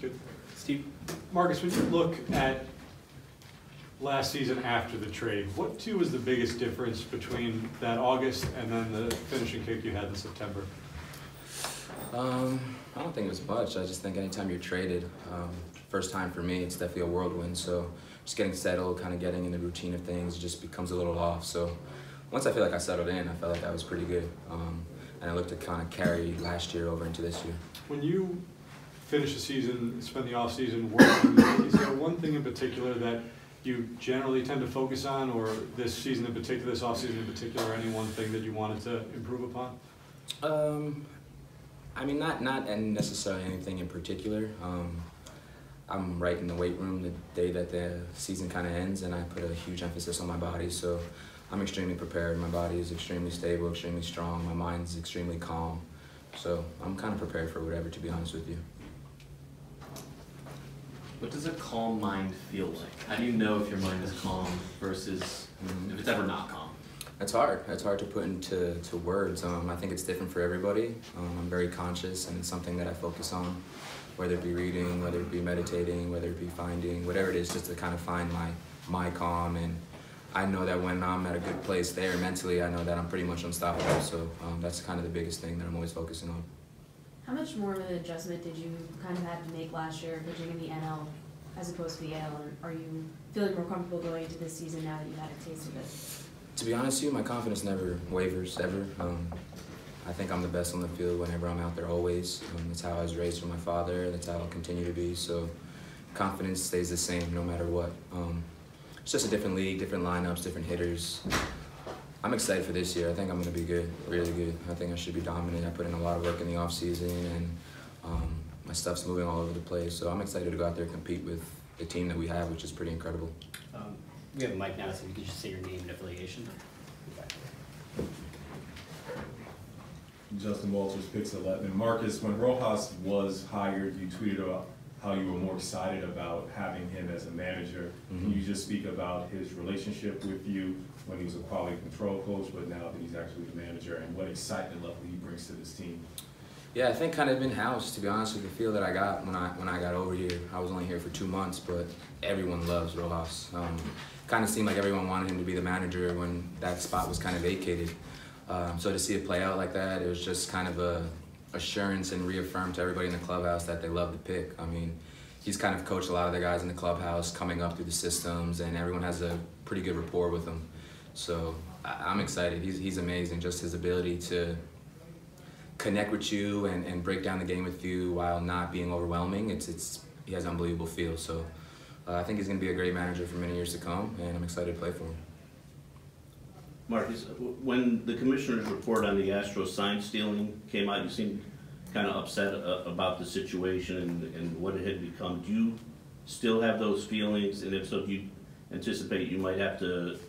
Good. Steve? Marcus, when you look at last season after the trade, what was the biggest difference between that August and then the finishing kick you had in September? I don't think it was much. I just think anytime you're traded, first time for me, it's definitely a whirlwind. So just getting settled, kind of getting in the routine of things, just becomes a little off. So once I feel like I settled in, I felt like that was pretty good. And I looked to kind of carry last year over into this year. When you finish the season, spend the off season working, is there one thing in particular that you generally tend to focus on, or this season in particular, this off season in particular, any one thing that you wanted to improve upon? I mean, not necessarily anything in particular. I'm right in the weight room the day that the season kind of ends, and I put a huge emphasis on my body. So I'm extremely prepared. My body is extremely stable, extremely strong. My mind is extremely calm. So I'm kind of prepared for whatever, to be honest with you. What does a calm mind feel like? How do you know if your mind is calm versus if it's ever not calm? It's hard. It's hard to put into words. I think it's different for everybody. I'm very conscious, and it's something that I focus on, whether it be reading, whether it be meditating, whether it be finding, whatever it is, just to kind of find my calm. And I know that when I'm at a good place there mentally, I know that I'm pretty much unstoppable. So that's kind of the biggest thing that I'm always focusing on. How much more of an adjustment did you kind of have to make last year pitching in the NL as opposed to the AL? And are you feeling more comfortable going into this season now that you've had a taste of it? To be honest with you, my confidence never wavers, ever. I think I'm the best on the field whenever I'm out there, always. That's how I was raised from my father. That's how I'll continue to be. So confidence stays the same no matter what. It's just a different league, different lineups, different hitters. I'm excited for this year. I think I'm going to be good, really good. I think I should be dominant. I put in a lot of work in the offseason, and my stuff's moving all over the place. So I'm excited to go out there and compete with the team that we have, which is pretty incredible. We have a mic now, so if you could just say your name and affiliation. Justin Walters, Pix11. And Marcus, when Rojas was hired, you tweeted about how you were more excited about having him as a manager. Can you just speak about his relationship with you when he was a quality control coach, but now that he's actually the manager, and what excitement level he brings to this team? Yeah, I think kind of in-house, to be honest with you, the feel that I got when I got over here. I was only here for 2 months, but everyone loves Rojas. Kind of seemed like everyone wanted him to be the manager when that spot was kind of vacated. So to see it play out like that, it was just kind of a assurance and reaffirm to everybody in the clubhouse that they love the pick. I mean, he's kind of coached a lot of the guys in the clubhouse coming up through the systems, and everyone has a pretty good rapport with him. So I'm excited. He's amazing. Just his ability to connect with you and break down the game with you while not being overwhelming. He has an unbelievable feel. So I think he's going to be a great manager for many years to come, and I'm excited to play for him. Marcus, when the commissioner's report on the Astros sign stealing came out, you seemed kind of upset about the situation and what it had become. Do you still have those feelings? And if so, do you anticipate you might have to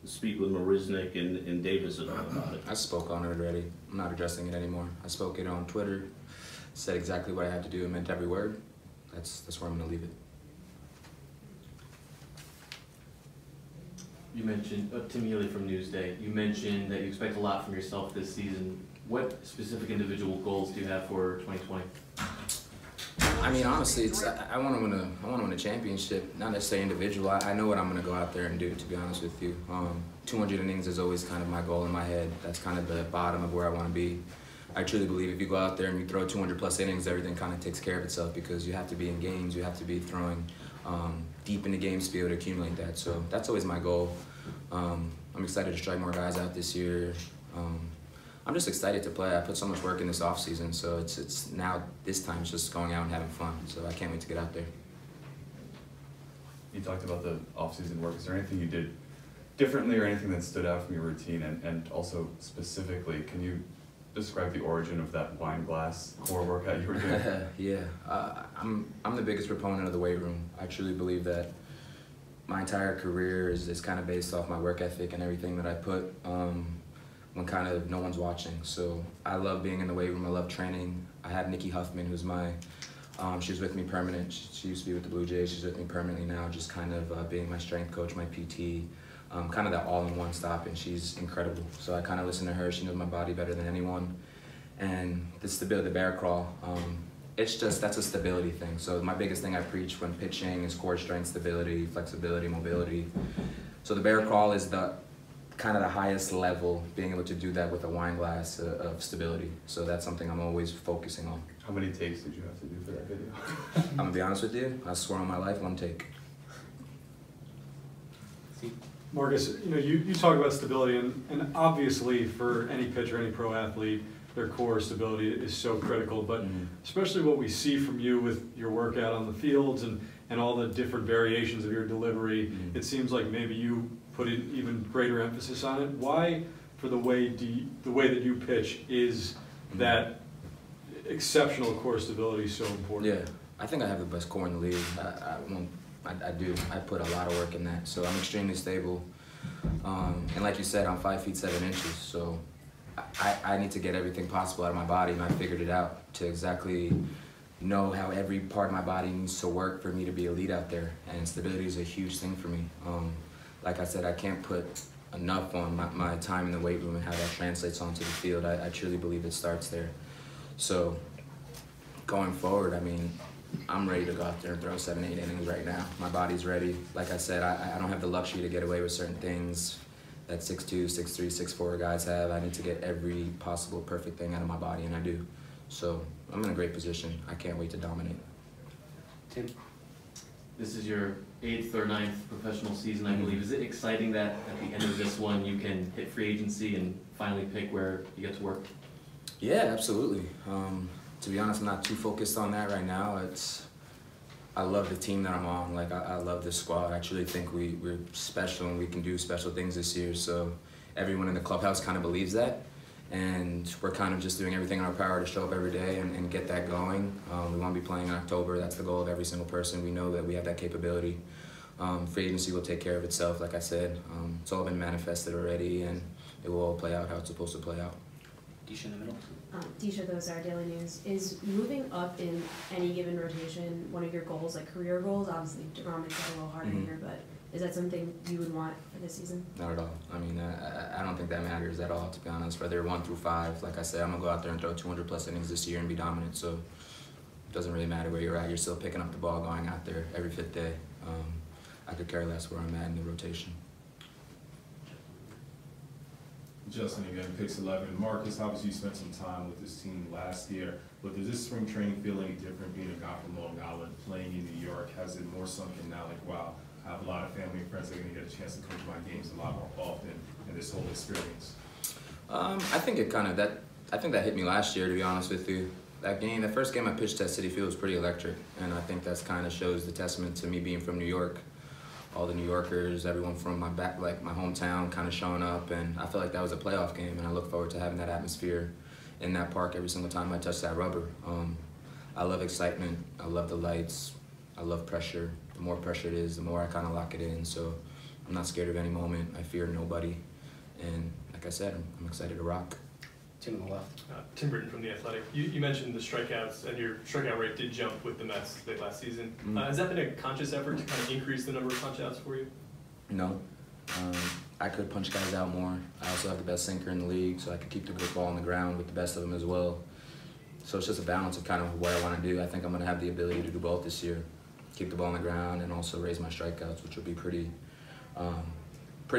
speak with Marisnik and Davis about it? I spoke on it already. I'm not addressing it anymore. I spoke it on Twitter, said exactly what I had to do and meant every word. That's where I'm going to leave it. You mentioned, Tim Healy from Newsday, you mentioned that you expect a lot from yourself this season. What specific individual goals do you have for 2020? I mean, honestly, I want to win a championship, not necessarily individual. I know what I'm going to go out there and do, to be honest with you. 200 innings is always kind of my goal in my head. That's kind of the bottom of where I want to be. I truly believe if you go out there and you throw 200+ innings, everything kind of takes care of itself, because you have to be in games, you have to be throwing deep into games to be able to accumulate that. So that's always my goal. I'm excited to strike more guys out this year. I'm just excited to play. I put so much work in this offseason, so it's now, this time, it's just going out and having fun. So I can't wait to get out there. You talked about the offseason work. Is there anything you did differently or anything that stood out from your routine? And also, specifically, can you describe the origin of that wine glass core workout you were doing? Yeah, I'm the biggest proponent of the weight room. I truly believe that my entire career is kind of based off my work ethic and everything that I put when kind of no one's watching. So I love being in the weight room. I love training. I have Nikki Huffman, who's my, she's with me permanent. She used to be with the Blue Jays. She's with me permanently now, just kind of being my strength coach, my PT, kind of that all-in-one stop, and she's incredible. So I kind of listen to her. She knows my body better than anyone. And this is the bit of the bear crawl. it's just, that's a stability thing. So my biggest thing I preach when pitching is core strength, stability, flexibility, mobility. So the bear crawl is the kind of the highest level, being able to do that with a wine glass of stability. So that's something I'm always focusing on. How many takes did you have to do for that video? I'm gonna be honest with you, I swear on my life, 1 take. Marcus, you talk about stability, and obviously for any pitcher, any pro athlete, their core stability is so critical, but especially what we see from you with your workout on the fields and all the different variations of your delivery, it seems like maybe you put an even greater emphasis on it. Why, for the way that you pitch, is that exceptional core stability so important? Yeah, I think I have the best core in the league. I do. I put a lot of work in that, so I'm extremely stable. And like you said, I'm 5 feet 7 inches, so I need to get everything possible out of my body, and I figured it out to exactly know how every part of my body needs to work for me to be elite out there. And stability is a huge thing for me. Like I said, I can't put enough on my time in the weight room and how that translates onto the field. I truly believe it starts there. So going forward, I mean, I'm ready to go out there and throw 7, 8 innings right now. My body's ready. Like I said, I don't have the luxury to get away with certain things that 6'2", 6'3", 6'4" guys have. I need to get every possible perfect thing out of my body, and I do. So I'm in a great position. I can't wait to dominate. Tim? This is your 8th or 9th professional season, I believe. Is it exciting that at the end of this one you can hit free agency and finally pick where you get to work? Yeah, absolutely. To be honest, I'm not too focused on that right now. I love the team that I'm on. Like, I love this squad. I truly think we're special and we can do special things this year. So everyone in the clubhouse kind of believes that. And we're kind of just doing everything in our power to show up every day and get that going. We want to be playing in October. That's the goal of every single person. We know that we have that capability. Free agency will take care of itself, like I said. It's all been manifested already, and it will all play out how it's supposed to play out. Disha in the middle. Disha, those are Daily News. Is moving up in any given rotation one of your goals, like career goals? Obviously, DeGrom makes it a little harder here, but is that something you would want for this season? Not at all. I mean, I don't think that matters at all, to be honest. Whether 1 through 5, like I said, I'm gonna go out there and throw 200+ innings this year and be dominant. So it doesn't really matter where you're at. You're still picking up the ball, going out there every 5th day. I could care less where I'm at in the rotation. Justin again, picks 11. Marcus, obviously you spent some time with this team last year, but does this spring training feel any different being a guy from Long Island, playing in New York? Has it more sunk in now, like, wow, I have a lot of family and friends that are going to get a chance to coach my games a lot more often in this whole experience? I think that hit me last year, to be honest with you. That first game I pitched at Citi Field was pretty electric, and I think that's kind of shows the testament to me being from New York. All the New Yorkers, everyone from my hometown kind of showing up, and I felt like that was a playoff game, and I look forward to having that atmosphere in that park every single time I touch that rubber. I love excitement, I love the lights, I love pressure. The more pressure it is, the more I kind of lock it in, so I'm not scared of any moment, I fear nobody, and like I said, I'm excited to rock. Tim on the left. Tim Britton from The Athletic. You mentioned the strikeouts, and your strikeout rate did jump with the Mets late last season. Has that been a conscious effort to kind of increase the number of punch-outs for you? No. I could punch guys out more. I also have the best sinker in the league, so I could keep the good ball on the ground with the best of them as well. So it's just a balance of kind of what I want to do. I think I'm going to have the ability to do both this year. Keep the ball on the ground and also raise my strikeouts, which will be pretty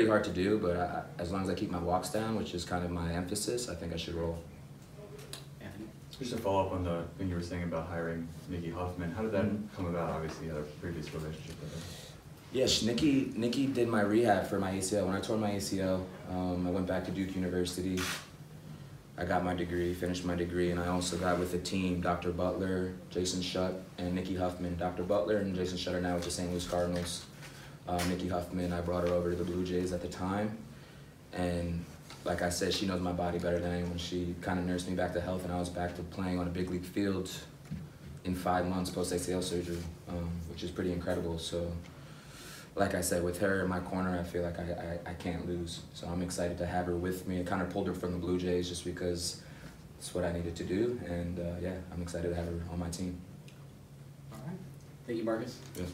hard to do, but as long as I keep my walks down, which is kind of my emphasis, I think I should roll. Anthony? Just to follow up on the thing you were saying about hiring Nicky Huffman, how did that come about? Obviously, you had a previous relationship with him. Yes, Nicky did my rehab for my ACL. When I tore my ACL, I went back to Duke University. I got my degree, finished my degree, and I also got with a team, Dr. Butler, Jason Shutt, and Nicky Huffman. Dr. Butler and Jason Shutt are now with the St. Louis Cardinals. Nicky Huffman, I brought her over to the Blue Jays at the time, and like I said, she knows my body better than anyone. She kind of nursed me back to health, and I was back to playing on a big league field in 5 months post-ACL surgery, which is pretty incredible. So, like I said, with her in my corner, I feel like I can't lose. So I'm excited to have her with me. I kind of pulled her from the Blue Jays just because it's what I needed to do, and yeah, I'm excited to have her on my team. All right. Thank you, Marcus. Yeah.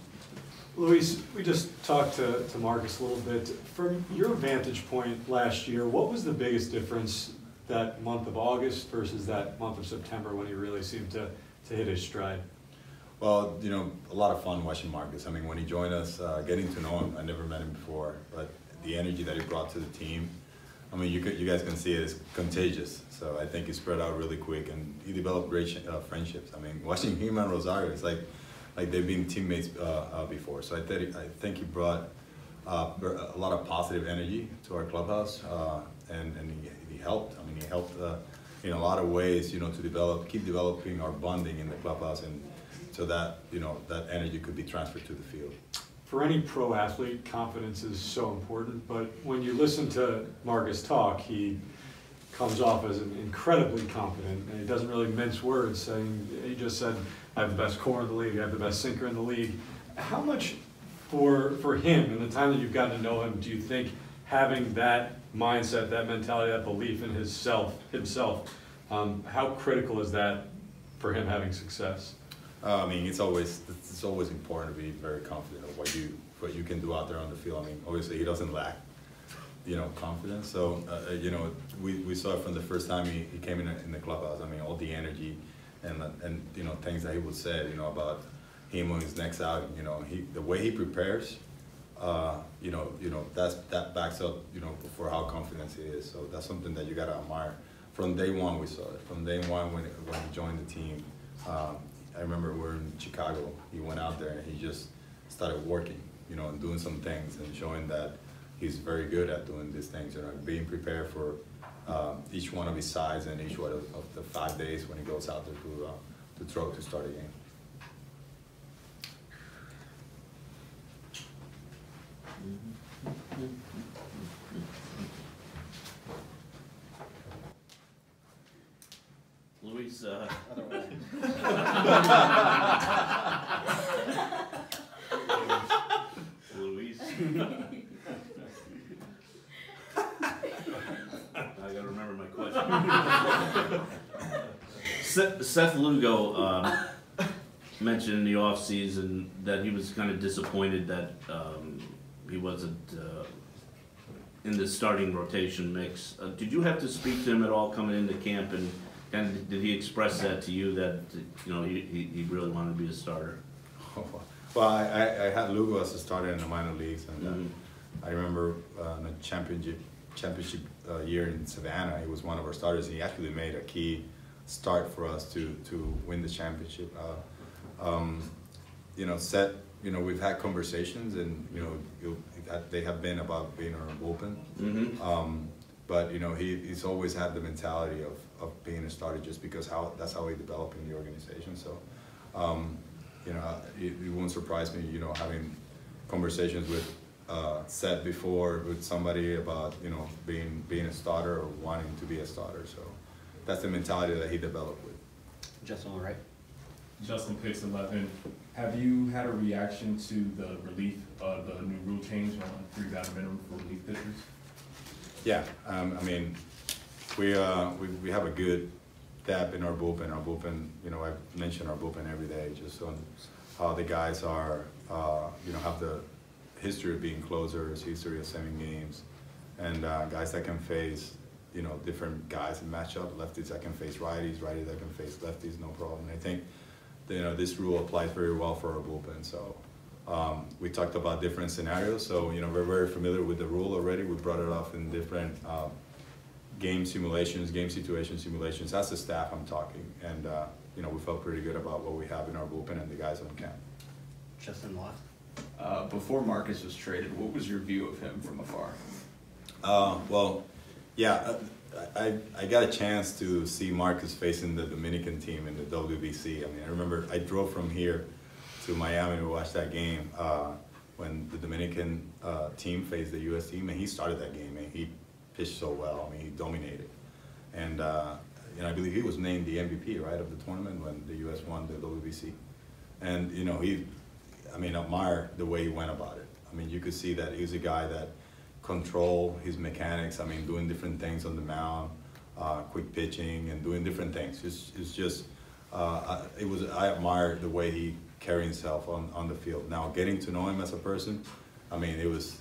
Luis, we just talked to Marcus a little bit. From your vantage point last year, what was the biggest difference that month of August versus that month of September when he really seemed to hit his stride? Well, you know, a lot of fun watching Marcus. I mean, when he joined us, getting to know him, I never met him before, but the energy that he brought to the team, I mean, you guys can see it, it's contagious. So I think he spread out really quick, and he developed great friendships. I mean, watching him and Rosario, it's like they've been teammates before. So I think he brought a lot of positive energy to our clubhouse, and he helped. I mean, he helped in a lot of ways, you know, to keep developing our bonding in the clubhouse, and so that, you know, that energy could be transferred to the field. For any pro athlete, confidence is so important, but when you listen to Marcus talk, he comes off as incredibly confident, and he doesn't really mince words, saying, he just said, I have the best core in the league, I have the best sinker in the league. How much for him, in the time that you've gotten to know him, do you think having that mindset, that mentality, that belief in himself, how critical is that for him having success? I mean, it's always important to be very confident of what you can do out there on the field. I mean, obviously he doesn't lack, you know, confidence. So you know, we saw it from the first time he came in the clubhouse. I mean, all the energy and you know, things that he would say, you know, about him on his next outing. You know, the way he prepares, you know that backs up, you know, for how confident he is. So that's something that you gotta admire. From day one, we saw it. From day one, when he joined the team. I remember we were in Chicago. He went out there and he just started working, you know, and doing some things and showing that he's very good at doing these things, you know, being prepared for each one of his sides and each one of the 5 days when he goes out there to throw to start a game. Luis, Luis. I gotta remember my question. Seth Lugo mentioned in the offseason that he was kind of disappointed that he wasn't in the starting rotation mix. Did you have to speak to him at all coming into camp, and did he express that to you, that, you know, he really wanted to be a starter? Well, I had Lugo as a starter in the minor leagues, and I remember in the championship year in Savannah, he was one of our starters. He actually made a key start for us to win the championship. You know, Seth, you know, we've had conversations, and you know, they have been about being our bullpen. But you know, he's always had the mentality of being a starter, just because that's how he developed in the organization. So, you know, it won't surprise me, you know, having conversations with Seth before with somebody about, you know, being a starter or wanting to be a starter. So that's the mentality that he developed with. Justin, all right? Justin picks 11. Have you had a reaction to the relief of the new rule change on 3 batter minimum for relief pitchers? Yeah, I mean, we have a good depth in our bullpen. Our bullpen, you know, I mention our bullpen every day, just on how the guys are, you know, have the history of being closers, history of 7 games, and guys that can face, you know, different guys in matchup, lefties that can face righties, righties that can face lefties, no problem. And I think, you know, this rule applies very well for our bullpen. So we talked about different scenarios. So, you know, we're very familiar with the rule already. We brought it up in different game simulations, game situation simulations. As a staff, I'm talking. And, you know, we felt pretty good about what we have in our bullpen and the guys on camp. Justin Loft. Before Marcus was traded, what was your view of him from afar? Well, yeah, I got a chance to see Marcus facing the Dominican team in the WBC. I mean, I remember I drove from here to Miami to watch that game when the Dominican team faced the U.S. team, and he started that game, and he pitched so well. I mean, he dominated. And you know, I believe he was named the MVP, right, of the tournament when the U.S. won the WBC. And, you know, I admire the way he went about it. I mean, you could see that he was a guy that control his mechanics. I mean, doing different things on the mound, quick pitching, and doing different things. It's just, I admire the way he carried himself on the field. Now, getting to know him as a person, I mean, it was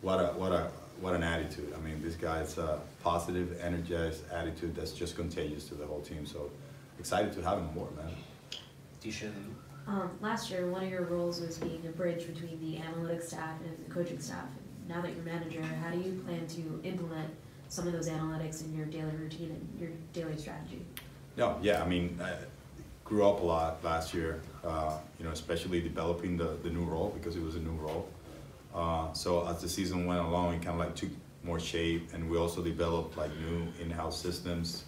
what an attitude. I mean, this guy's a positive, energized attitude that's just contagious to the whole team. So excited to have him more, man. Last year, one of your roles was being a bridge between the analytics staff and the coaching staff. Now that you're manager, how do you plan to implement some of those analytics in your daily routine and your daily strategy? No, yeah, I mean, I grew up a lot last year, you know, especially developing the new role because it was a new role. So as the season went along, it kind of like took more shape, and we also developed like new in-house systems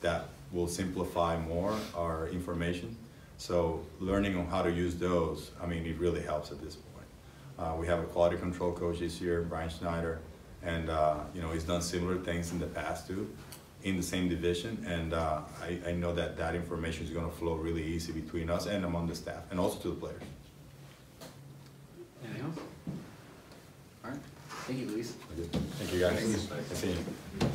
that will simplify more our information. So learning on how to use those, I mean, it really helps at this point. We have a quality control coach this year, Brian Schneider, and you know, he's done similar things in the past too, in the same division, and I know that that information is going to flow really easy between us and among the staff, and also to the players. Anything else? All right. Thank you, Luis. Thank you, guys. Thank you.